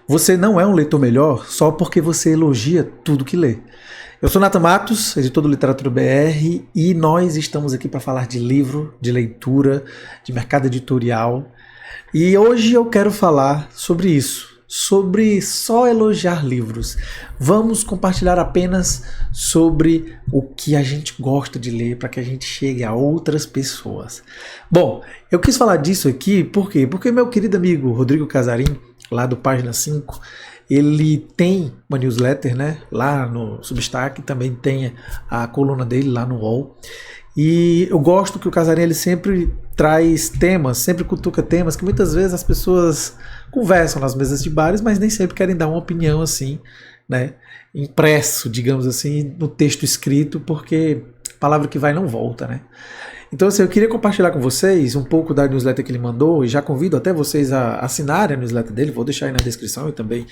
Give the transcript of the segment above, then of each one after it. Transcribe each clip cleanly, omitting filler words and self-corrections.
Você não é um leitor melhor só porque você elogia tudo que lê. Eu sou Nathan Matos, editor do Literatura BR, e nós estamos aqui para falar de livro, de leitura, de mercado editorial. E hoje eu quero falar sobre isso, sobre só elogiar livros. Vamos compartilhar apenas sobre o que a gente gosta de ler para que a gente chegue a outras pessoas. Bom, eu quis falar disso aqui, por quê? Porque meu querido amigo Rodrigo Casarim, lá do Página 5, ele tem uma newsletter, né, lá no Substack, também tem a coluna dele lá no UOL. E eu gosto que o Casarim ele sempre traz temas, sempre cutuca temas que muitas vezes as pessoas conversam nas mesas de bares, mas nem sempre querem dar uma opinião assim, né, impresso, digamos assim, no texto escrito, porque palavra que vai não volta, né? Então, assim, eu queria compartilhar com vocês um pouco da newsletter que ele mandou, e já convido até vocês a assinarem a newsletter dele, vou deixar aí na descrição e também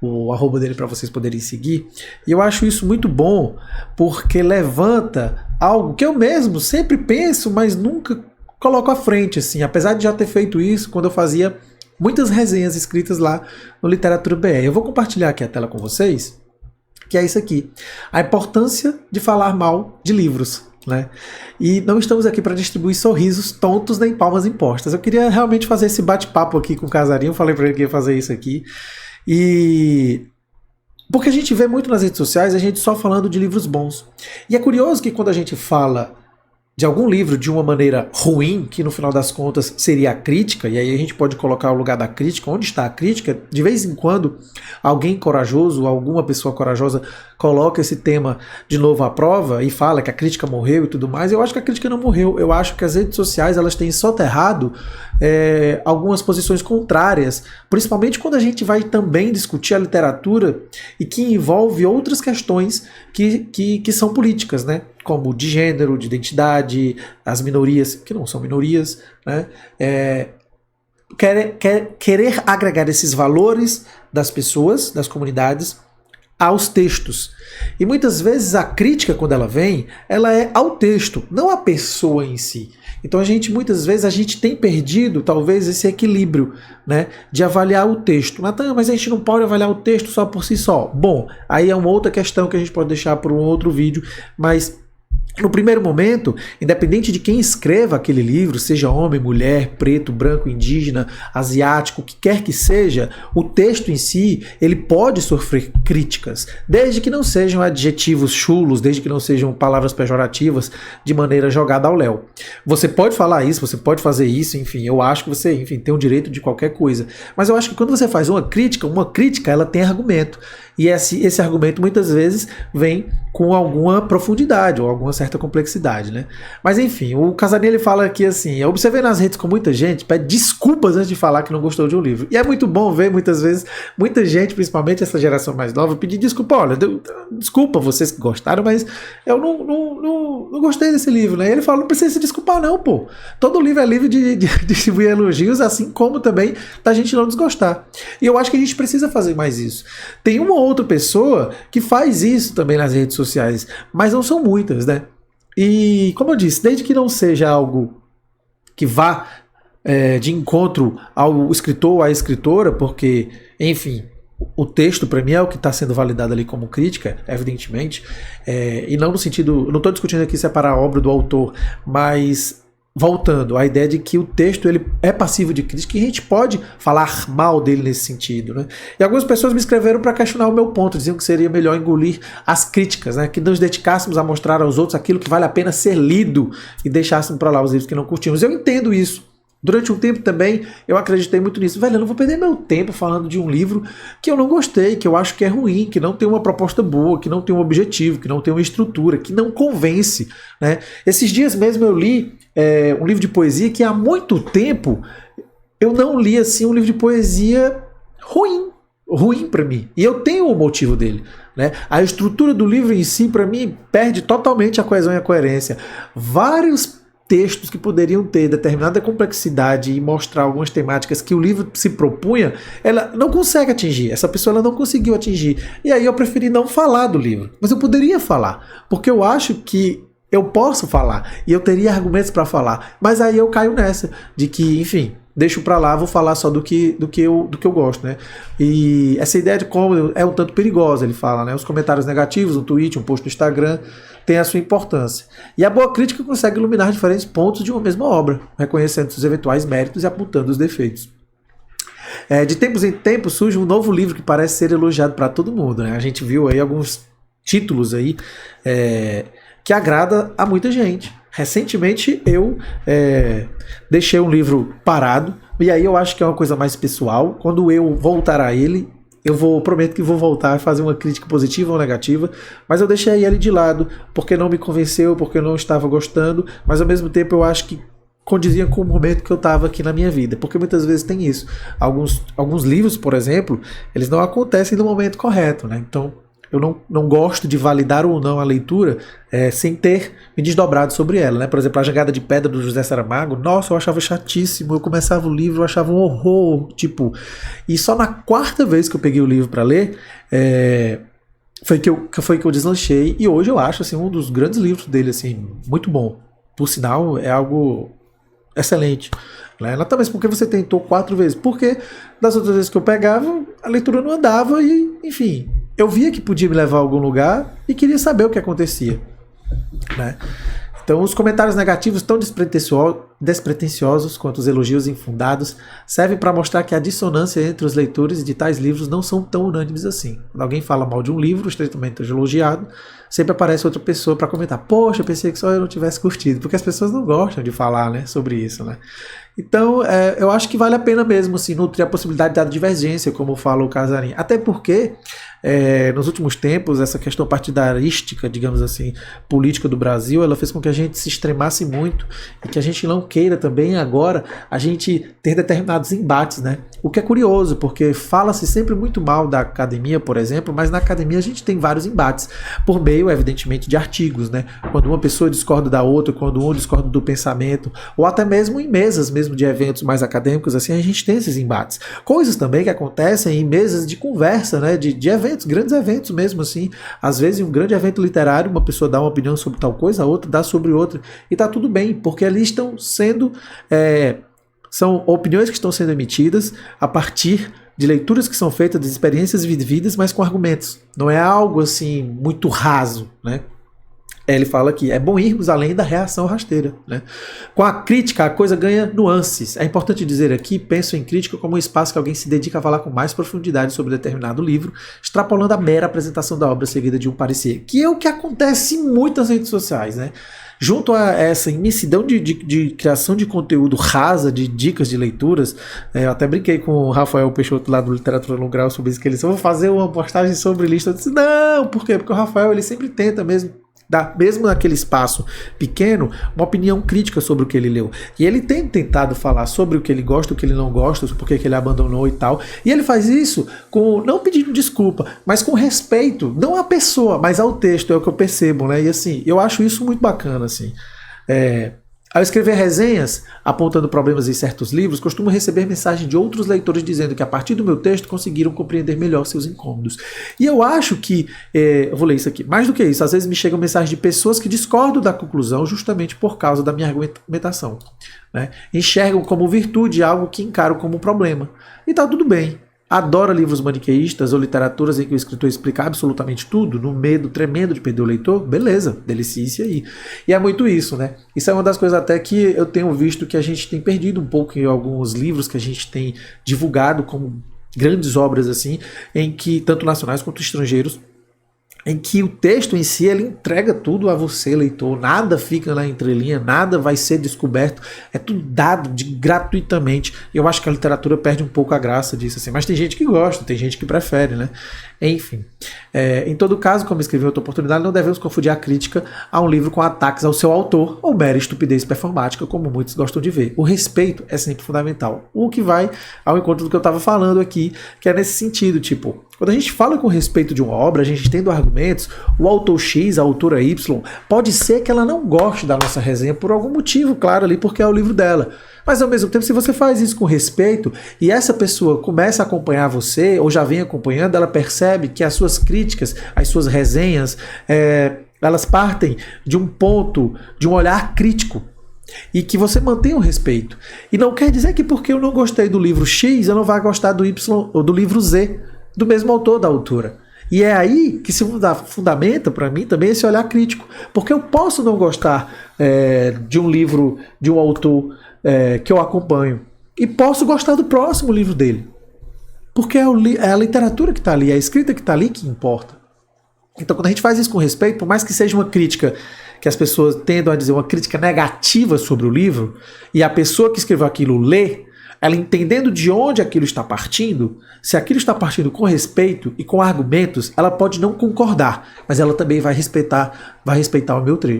o @ dele para vocês poderem seguir. E eu acho isso muito bom, porque levanta algo que eu mesmo sempre penso, mas nunca coloco à frente, assim, apesar de já ter feito isso quando eu fazia muitas resenhas escritas lá no Literatura BR. Eu vou compartilhar aqui a tela com vocês, que é isso aqui, a importância de falar mal de livros. Né? E não estamos aqui para distribuir sorrisos tontos nem palmas impostas. Eu queria realmente fazer esse bate-papo aqui com o Casarim. Eu falei para ele que ia fazer isso aqui. E porque a gente vê muito nas redes sociais a gente só falando de livros bons. E é curioso que quando a gente fala de algum livro de uma maneira ruim, que no final das contas seria a crítica, e aí a gente pode colocar o lugar da crítica, onde está a crítica, de vez em quando alguém corajoso, alguma pessoa corajosa coloca esse tema de novo à prova e fala que a crítica morreu e tudo mais. Eu acho que a crítica não morreu, eu acho que as redes sociais elas têm soterrado algumas posições contrárias, principalmente quando a gente vai também discutir a literatura e que envolve outras questões que são políticas, né? Como de gênero, de identidade, as minorias, que não são minorias, né? Querer agregar esses valores das pessoas, das comunidades, aos textos. E muitas vezes a crítica, quando ela vem, ela é ao texto, não à pessoa em si. Então muitas vezes a gente tem perdido talvez esse equilíbrio, né, de avaliar o texto. Natan, mas a gente não pode avaliar o texto só por si só. Bom, aí é uma outra questão que a gente pode deixar para um outro vídeo, mas no primeiro momento, independente de quem escreva aquele livro, seja homem, mulher, preto, branco, indígena, asiático, o que quer que seja, o texto em si, ele pode sofrer críticas, desde que não sejam adjetivos chulos, desde que não sejam palavras pejorativas de maneira jogada ao léu. Você pode falar isso, você pode fazer isso, enfim, eu acho que você, enfim, tem o direito de qualquer coisa. Mas eu acho que quando você faz uma crítica ela tem argumento. E esse argumento muitas vezes vem com alguma profundidade ou alguma certa complexidade, né? Mas enfim, o Casarim ele fala aqui assim: eu observei nas redes com muita gente pede desculpas antes de falar que não gostou de um livro. E é muito bom ver muitas vezes muita gente, principalmente essa geração mais nova, pedir desculpa. Olha, desculpa vocês que gostaram, mas eu não gostei desse livro, né? E ele fala: não precisa se desculpar não, pô. Todo livro é livre de distribuir elogios, assim como também da gente não desgostar. E eu acho que a gente precisa fazer mais isso. Tem uma outra pessoa que faz isso também nas redes sociais, mas não são muitas, né? E, como eu disse, desde que não seja algo que vá de encontro ao escritor ou à escritora, porque, enfim, o texto, para mim, é o que está sendo validado ali como crítica, evidentemente, e não no sentido... Não estou discutindo aqui separar a obra do autor, mas... Voltando, a ideia de que o texto ele é passivo de crítica e a gente pode falar mal dele nesse sentido, né? E algumas pessoas me escreveram para questionar o meu ponto, diziam que seria melhor engolir as críticas, né? Que nos dedicássemos a mostrar aos outros aquilo que vale a pena ser lido e deixássemos para lá os livros que não curtimos. Eu entendo isso. Durante um tempo também eu acreditei muito nisso. Velho, eu não vou perder meu tempo falando de um livro que eu não gostei, que eu acho que é ruim, que não tem uma proposta boa, que não tem um objetivo, que não tem uma estrutura, que não convence, né? Esses dias mesmo eu li um livro de poesia que há muito tempo eu não li assim um livro de poesia ruim para mim. E eu tenho o motivo dele, né? A estrutura do livro em si, para mim, perde totalmente a coesão e a coerência. Vários textos que poderiam ter determinada complexidade e mostrar algumas temáticas que o livro se propunha, ela não consegue atingir. Essa pessoa ela não conseguiu atingir. E aí eu preferi não falar do livro. Mas eu poderia falar, porque eu acho que eu posso falar e eu teria argumentos para falar. Mas aí eu caio nessa, de que, enfim, deixo pra lá, vou falar só do que eu gosto, né? E essa ideia de como é um tanto perigosa, ele fala, né? Os comentários negativos, um tweet, um post no Instagram, tem a sua importância. E a boa crítica consegue iluminar diferentes pontos de uma mesma obra, reconhecendo seus eventuais méritos e apontando os defeitos. De tempos em tempos surge um novo livro que parece ser elogiado para todo mundo, né? A gente viu aí alguns títulos aí que agrada a muita gente. Recentemente eu deixei um livro parado, e aí eu acho que é uma coisa mais pessoal. Quando eu voltar a ele, prometo que vou voltar a fazer uma crítica positiva ou negativa, mas eu deixei ele de lado porque não me convenceu, porque eu não estava gostando, mas ao mesmo tempo eu acho que condizia com o momento que eu estava aqui na minha vida, porque muitas vezes tem isso. Alguns livros, por exemplo, eles não acontecem no momento correto, né? Então eu não gosto de validar ou não a leitura sem ter me desdobrado sobre ela, né? Por exemplo, A Jangada de Pedra do José Saramago, nossa, eu achava chatíssimo, eu começava o livro, eu achava um horror, tipo, e só na quarta vez que eu peguei o livro para ler, foi que eu deslanchei, e hoje eu acho assim, um dos grandes livros dele, assim, muito bom. Por sinal, é algo excelente. Né? Não, mas porque você tentou 4 vezes? Porque das outras vezes que eu pegava, a leitura não andava e, enfim, eu via que podia me levar a algum lugar e queria saber o que acontecia. Né? Então, os comentários negativos, tão despretensiosos quanto os elogios infundados, servem para mostrar que a dissonância entre os leitores de tais livros não são tão unânimes assim. Quando alguém fala mal de um livro, estritamente elogiado, sempre aparece outra pessoa para comentar: poxa, eu pensei que só eu não tivesse curtido, porque as pessoas não gostam de falar, né, sobre isso, né? Então, eu acho que vale a pena mesmo assim, nutrir a possibilidade da divergência, como fala o Casarim. Até porque, nos últimos tempos, essa questão partidarística, digamos assim, política do Brasil, ela fez com que a gente se extremasse muito e que a gente não queira também agora a gente ter determinados embates, né? O que é curioso, porque fala-se sempre muito mal da academia, por exemplo, mas na academia a gente tem vários embates, por meio, evidentemente, de artigos, né? Quando uma pessoa discorda da outra, quando um discorda do pensamento, ou até mesmo em mesas mesmo de eventos mais acadêmicos, assim, a gente tem esses embates. Coisas também que acontecem em mesas de conversa, né? De eventos, grandes eventos mesmo, assim. Às vezes, em um grande evento literário, uma pessoa dá uma opinião sobre tal coisa, a outra dá sobre outra, e tá tudo bem, porque ali estão sendo... são opiniões que estão sendo emitidas a partir de leituras que são feitas, de experiências vividas, mas com argumentos. Não é algo assim muito raso, né? Ele fala que é bom irmos além da reação rasteira, né? Com a crítica, a coisa ganha nuances. É importante dizer aqui, penso em crítica como um espaço que alguém se dedica a falar com mais profundidade sobre determinado livro, extrapolando a mera apresentação da obra seguida de um parecer, que é o que acontece muito nas redes sociais, né? Junto a essa imensidão de criação de conteúdo rasa, de dicas de leituras, eu até brinquei com o Rafael Peixoto lá do Literatura no Grau sobre isso, que ele disse: eu vou fazer uma postagem sobre lista. Eu disse: não, por quê? Porque o Rafael ele sempre tenta mesmo naquele espaço pequeno, uma opinião crítica sobre o que ele leu. E ele tem tentado falar sobre o que ele gosta, o que ele não gosta, por que ele abandonou e tal. E ele faz isso não pedindo desculpa, mas com respeito, não à pessoa, mas ao texto, é o que eu percebo, né? E assim, eu acho isso muito bacana, assim. Ao escrever resenhas apontando problemas em certos livros, costumo receber mensagem de outros leitores dizendo que a partir do meu texto conseguiram compreender melhor seus incômodos. E eu acho que, eu vou ler isso aqui, mais do que isso, às vezes me chegam mensagens de pessoas que discordam da conclusão justamente por causa da minha argumentação, né? Enxergam como virtude algo que encaram como um problema. E tá tudo bem. Adora livros maniqueístas ou literaturas em que o escritor explica absolutamente tudo, no medo tremendo de perder o leitor? Beleza, delicie-se aí. E é muito isso, né? Isso é uma das coisas até que eu tenho visto que a gente tem perdido um pouco em alguns livros que a gente tem divulgado como grandes obras assim, em que, tanto nacionais quanto estrangeiros, em que o texto em si ele entrega tudo a você, leitor, nada fica na entrelinha, nada vai ser descoberto, é tudo dado gratuitamente. Eu acho que a literatura perde um pouco a graça disso, assim, mas tem gente que gosta, tem gente que prefere, né? Enfim, em todo caso, como escrevi em outra oportunidade, não devemos confundir a crítica a um livro com ataques ao seu autor ou mera estupidez performática, como muitos gostam de ver. O respeito é sempre fundamental, o que vai ao encontro do que eu estava falando aqui, que é nesse sentido, tipo, quando a gente fala com respeito de uma obra, a gente tendo argumentos, o autor X, a autora Y, pode ser que ela não goste da nossa resenha por algum motivo, claro, ali porque é o livro dela. Mas ao mesmo tempo, se você faz isso com respeito e essa pessoa começa a acompanhar você, ou já vem acompanhando, ela percebe que as suas críticas, as suas resenhas, elas partem de um ponto, de um olhar crítico. E que você mantenha o respeito. E não quer dizer que porque eu não gostei do livro X, eu não vá gostar do Y ou do livro Z, do mesmo autor, da autora. E é aí que se fundamenta para mim também esse olhar crítico. Porque eu posso não gostar de um livro, de um autor que eu acompanho. E posso gostar do próximo livro dele. Porque é a literatura que está ali, é a escrita que está ali que importa. Então quando a gente faz isso com respeito, por mais que seja uma crítica que as pessoas tendam a dizer, uma crítica negativa sobre o livro, e a pessoa que escreveu aquilo lê, ela entendendo de onde aquilo está partindo, se aquilo está partindo com respeito e com argumentos, ela pode não concordar, mas ela também vai respeitar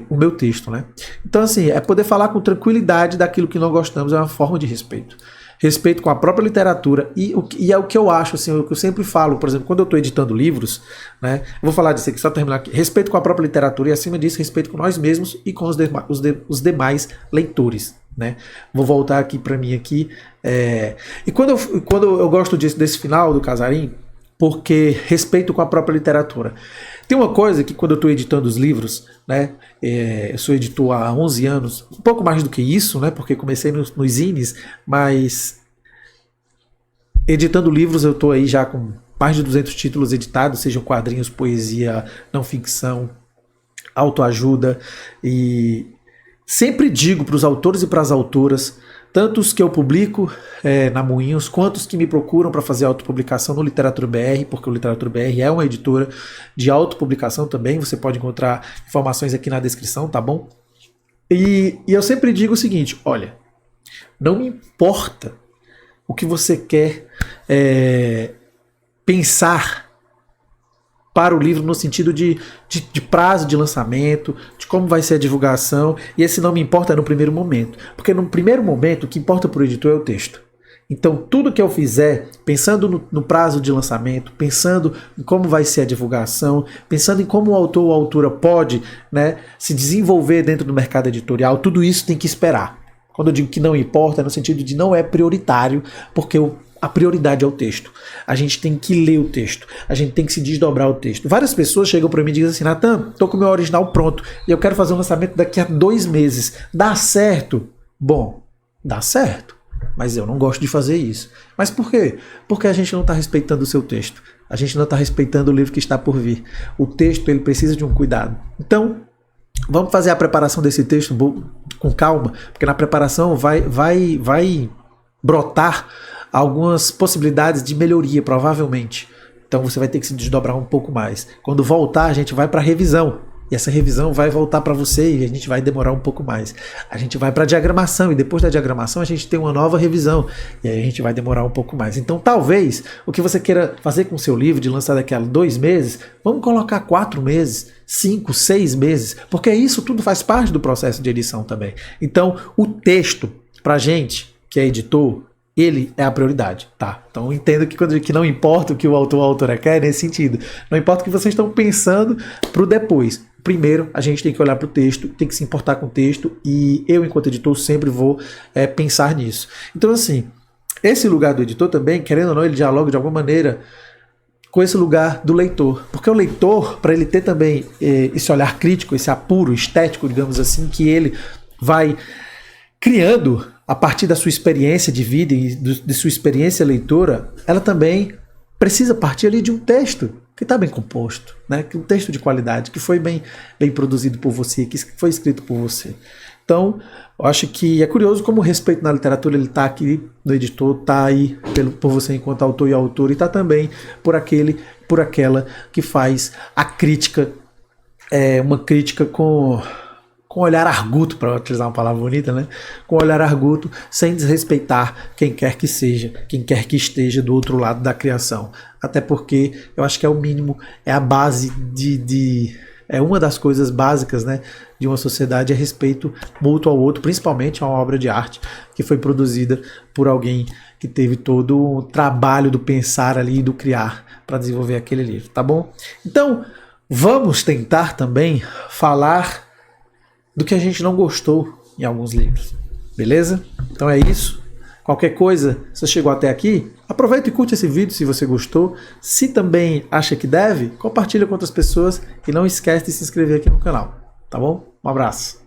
o meu texto, né? Então assim, é poder falar com tranquilidade daquilo que não gostamos, é uma forma de respeito. Respeito com a própria literatura e é o que eu acho, assim, o que eu sempre falo, por exemplo, quando eu estou editando livros, né, eu vou falar disso aqui, só terminar aqui, respeito com a própria literatura e acima disso, respeito com nós mesmos e com os demais leitores, né. Vou voltar aqui para mim aqui, e quando eu gosto desse final do Casarim, porque respeito com a própria literatura. Tem uma coisa que quando eu estou editando os livros, né, eu sou editor há 11 anos, um pouco mais do que isso, né, porque comecei nos zines, mas editando livros eu estou aí já com mais de 200 títulos editados, sejam quadrinhos, poesia, não ficção, autoajuda, e sempre digo para os autores e para as autoras, tanto os que eu publico na Moinhos, quanto os que me procuram para fazer autopublicação no Literatura BR, porque o Literatura BR é uma editora de autopublicação também, você pode encontrar informações aqui na descrição, tá bom? E eu sempre digo o seguinte, olha, não me importa o que você quer pensar para o livro no sentido de prazo de lançamento, de como vai ser a divulgação, e esse não me importa no primeiro momento. Porque no primeiro momento o que importa para o editor é o texto. Então tudo que eu fizer, pensando no prazo de lançamento, pensando em como vai ser a divulgação, pensando em como o autor ou a autora pode, né, se desenvolver dentro do mercado editorial, tudo isso tem que esperar. Quando eu digo que não importa, é no sentido de não é prioritário, porque a prioridade é o texto. A gente tem que ler o texto. A gente tem que se desdobrar o texto. Várias pessoas chegam para mim e dizem assim, Natan, tô com o meu original pronto e eu quero fazer um lançamento daqui a 2 meses. Dá certo? Bom, dá certo. Mas eu não gosto de fazer isso. Mas por quê? Porque a gente não está respeitando o seu texto. A gente não está respeitando o livro que está por vir. O texto, ele precisa de um cuidado. Então, vamos fazer a preparação desse texto com calma, porque na preparação vai brotar algumas possibilidades de melhoria, provavelmente. Então você vai ter que se desdobrar um pouco mais. Quando voltar, a gente vai para a revisão. E essa revisão vai voltar para você e a gente vai demorar um pouco mais. A gente vai para a diagramação e depois da diagramação a gente tem uma nova revisão. E aí a gente vai demorar um pouco mais. Então talvez o que você queira fazer com o seu livro, de lançar daqui a 2 meses, vamos colocar 4 meses, 5, 6 meses, porque isso tudo faz parte do processo de edição também. Então o texto, para a gente que é editor, ele é a prioridade, tá? Então entendo que não importa o que o autor ou a autora quer nesse sentido. Não importa o que vocês estão pensando pro depois. Primeiro, a gente tem que olhar pro texto, tem que se importar com o texto e eu, enquanto editor, sempre vou pensar nisso. Então, assim, esse lugar do editor também, querendo ou não, ele dialoga de alguma maneira com esse lugar do leitor. Porque o leitor, para ele ter também esse olhar crítico, esse apuro estético, digamos assim, que ele vai criando a partir da sua experiência de vida e de sua experiência leitora, ela também precisa partir ali de um texto que está bem composto, né? Que um texto de qualidade, que foi bem produzido por você, que foi escrito por você. Então, eu acho que é curioso como o respeito na literatura ele está aqui no editor, está aí por você enquanto autor e autor, e está também por aquela que faz a crítica, uma crítica com olhar arguto, para utilizar uma palavra bonita, né? Com olhar arguto, sem desrespeitar quem quer que seja, quem quer que esteja do outro lado da criação. Até porque eu acho que é o mínimo, é a base é uma das coisas básicas, né, de uma sociedade, é respeito mútuo ao outro, principalmente a uma obra de arte que foi produzida por alguém que teve todo o trabalho do pensar ali e do criar para desenvolver aquele livro, tá bom? Então, vamos tentar também falar do que a gente não gostou em alguns livros, beleza? Então é isso. Qualquer coisa, se você chegou até aqui, aproveita e curte esse vídeo se você gostou. Se também acha que deve, compartilha com outras pessoas e não esquece de se inscrever aqui no canal, tá bom? Um abraço.